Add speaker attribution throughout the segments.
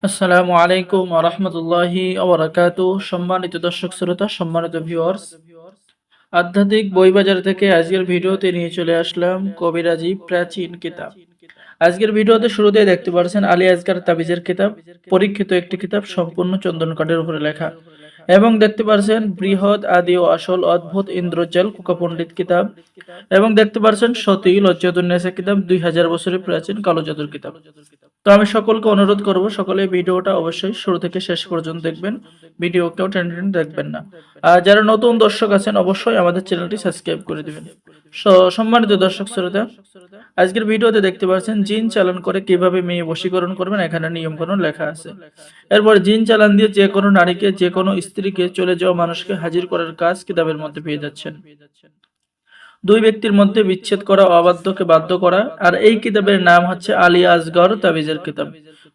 Speaker 1: আসসালামু আলাইকুম ওয়া রাহমাতুল্লাহি ওয়া বারাকাতুহু। সম্মানিত দর্শক শ্রোতা, সম্মানিত ভিউয়ার্স, আধ্যাত্মিক বই বাজার থেকে আজকের ভিডিওতে নিয়ে চলে আসলাম কবিরাজি প্রাচীন কিতাব। আজকের ভিডিওতে শুরুতেই দেখতে পাচ্ছেন আলী আজগার তাবিজের কিতাব, পরীক্ষিত একটি কিতাব, সম্পূর্ণ চন্দন কাঠের উপরে লেখা। এবং দেখতে পাচ্ছেন বৃহৎ আদি ও আসল অদ্ভুত ইন্দ্রজাল কুকা পণ্ডিত কিতাব। এবং দেখতে পাচ্ছেন সতী লজ্জাতুন্নেসা কিতাব, 2000 বছরের প্রাচীন কালো জাদুর কিতাব। তো আমি সকলকে অনুরোধ করব, সকলে ভিডিওটা অবশ্যই শুরু থেকে শেষ পর্যন্ত দেখবেন। ভিডিও কেউ টেনে টেনে দেখবেন না। আর যারা নতুন দর্শক আছেন অবশ্যই আমাদের চ্যানেলটি সাবস্ক্রাইব করে দিবেন। সম্মানিত দর্শক শ্রোতা, আজকের ভিডিওতে দেখতে পাচ্ছেন জিন চালান করে কিভাবে মেয়ে বশীকরণ করবেন, এখানে নিয়মকানুন লেখা আছে। এরপর জিন চালান দিয়ে যে কোনো নারীকে, যে কোনো স্ত্রীকে, চলে যাওয়া মানুষকে হাজির করার কাজ কিতাবের মধ্যে পেয়ে যাচ্ছেন। দুই ব্যক্তির মধ্যে বিচ্ছেদ করা, অবাধ্যকে বাধ্য করা। আর এই কিতাবের নাম হচ্ছে আলী আসগর তাবিজের কিতাব।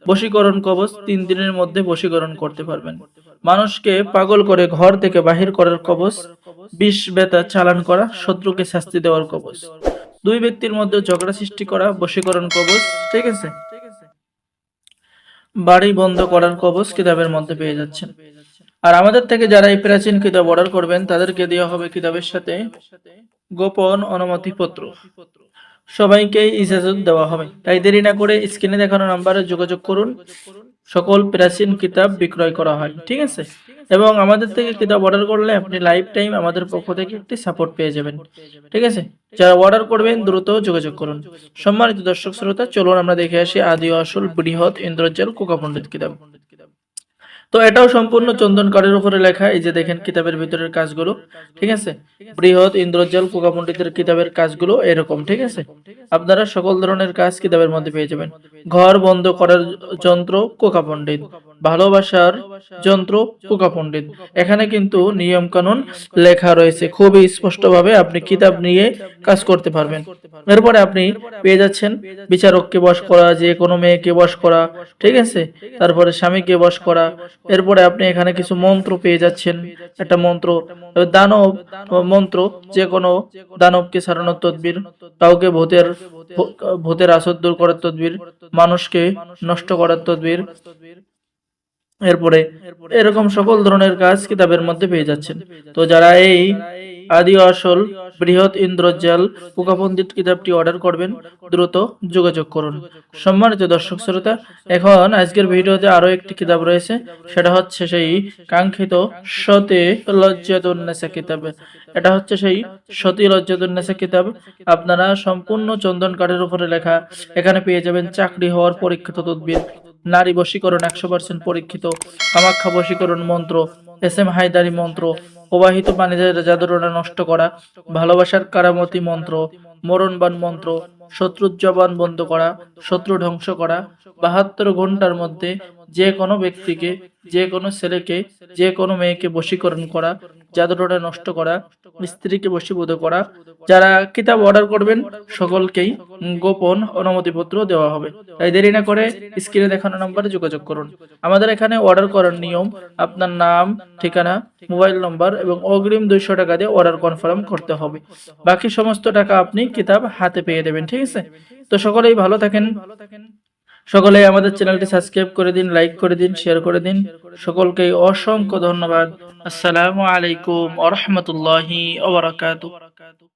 Speaker 1: বশীকরণ কবচ, 3 দিনের মধ্যে বশীকরণ করতে পারবেন। মানুষকে পাগল করে ঘর থেকে বাহির করার কবচ, বিষ বেতা চালান করা, শত্রুকে শাস্তি দেওয়ার কবচ। দুই ব্যক্তির মধ্যে ঝগড়া সৃষ্টি করা, বশীকরণ কবচ। ঠিক আছে, বাড়ি বন্ধ করার কবচ কিতাবের মধ্যে পেয়ে যাচ্ছেন। আর আমাদের থেকে যারা এই প্রাচীন কিতাব অর্ডার করবেন তাদেরকে দেওয়া হবে কিতাবের সাথে গোপন অনুমতিপত্র। সবাইকেই ইজাজত দেওয়া হবে। তাই দেরি না করে স্ক্রিনে দেখানো নাম্বারে যোগাযোগ করুন। সকল প্রাচীন কিতাব বিক্রয় করা হয়, ঠিক আছে। এবং আমাদের থেকে কিতাব অর্ডার করলে আপনি লাইফ টাইম আমাদের পক্ষ থেকে একটি সাপোর্ট পেয়ে যাবেন, ঠিক আছে। যারা অর্ডার করবেন দ্রুত যোগাযোগ করুন। সম্মানিত দর্শক শ্রোতা, চলুন আমরা দেখে আসি আদি ও আসল বৃহৎ ইন্দ্রজাল কুকা পণ্ডিত কিতাব। তো এটাও সম্পূর্ণ চন্দন কাঠের উপরে লেখা। এই যে দেখেন কিতাবের ভিতরের কাজগুলো, ঠিক আছে। বৃহৎ ইন্দ্রজাল কুকা পণ্ডিতের কিতাবের কাজগুলো এরকম, ঠিক আছে। আপনারা সকল ধরনের কাজ কিতাবের মধ্যে পেয়ে যাবেন। ঘর বন্ধ করার যন্ত্র কোকা পণ্ডিত, ভালোবাসার যন্ত্র কোকা পণ্ডিত। এখানে কিন্তু নিয়ম কানুন লেখা রয়েছে খুবই স্পষ্টভাবে, আপনি কিতাব নিয়ে কাজ করতে পারবেন। এরপরে আপনি পেয়ে যাচ্ছেন বিচারককে বশ করা, যে কোনো মেয়েকে বশ করা, ঠিক আছে। তারপরে স্বামীকে বশ করা। এরপরে আপনি এখানে কিছু মন্ত্র পেয়ে যাচ্ছেন। একটা মন্ত্র, দানব মন্ত্র, যে কোনো দানবকে সারানোর তদবির, কাউকে ভূতের আসর দূর করার তদবির, মানুষকে নষ্ট করার তদবির। এরপরে এরকম সকল ধরনের কাজ কিতাবের মধ্যে পেয়ে যাচ্ছেন। তো যারা এই আদি আসল বৃহৎ ইন্দ্রজাল পোকা পণ্ডিত কিতাবটি অর্ডার করবেন দ্রুত যোগাযোগ করুন। সম্মানিত দর্শক শ্রোতা, এখন আজকের ভিডিওতে আরো একটি কিতাব রয়েছে, সেটা হচ্ছে সেই কাঙ্ক্ষিত সতী লজ্জাতুন্নেসা কিতাব। এটা হচ্ছে সেই সতী লজ্জাতুন্নেসা কিতাব। আপনারা সম্পূর্ণ চন্দন কাঠের উপরে লেখা। এখানে পেয়ে যাবেন চাকরি হওয়ার পরীক্ষিত তদবির, নারী বশীকরণ 100% পরীক্ষিত, কামাখ্যা বশীকরণ মন্ত্র, এস এম হায়দারি মন্ত্র, প্রবাহিত পানিদের জাদুটনা নষ্ট করা, ভালোবাসার কারামতি মন্ত্র, মরণবান মন্ত্র, শত্রুর জবান বন্ধ করা, শত্রু ধ্বংস করা, 72 ঘন্টার মধ্যে যে কোনো ব্যক্তিকে, যে কোনো ছেলেকে, যে কোনো মেয়েকে বশীকরণ করা, জাদুটনা নষ্ট করা, স্ত্রীকে বশীভূত করা। যারা কিতাব অর্ডার করবেন সকলকেই গোপন অনুমতিপত্র দেওয়া হবে। তাই দেরি না করে স্ক্রিনে দেখানো নম্বরে যোগাযোগ করুন। আমাদের এখানে অর্ডার করার নিয়ম, আপনার নাম, ঠিকানা, মোবাইল নম্বর এবং অগ্রিম 200 টাকা দিয়ে অর্ডার কনফার্ম করতে হবে। বাকি সমস্ত টাকা আপনি কিতাব হাতে পেয়ে দেবেন, ঠিক আছে। তো সকলেই ভালো থাকেন। সকলেই আমাদের চ্যানেলটি সাবস্ক্রাইব করে দিন, লাইক করে দিন, শেয়ার করে দিন। সকলকেই অসংখ্য ধন্যবাদ। আসসালামু আলাইকুম ওয়া রাহমাতুল্লাহি ওয়া বারাকাতুহু।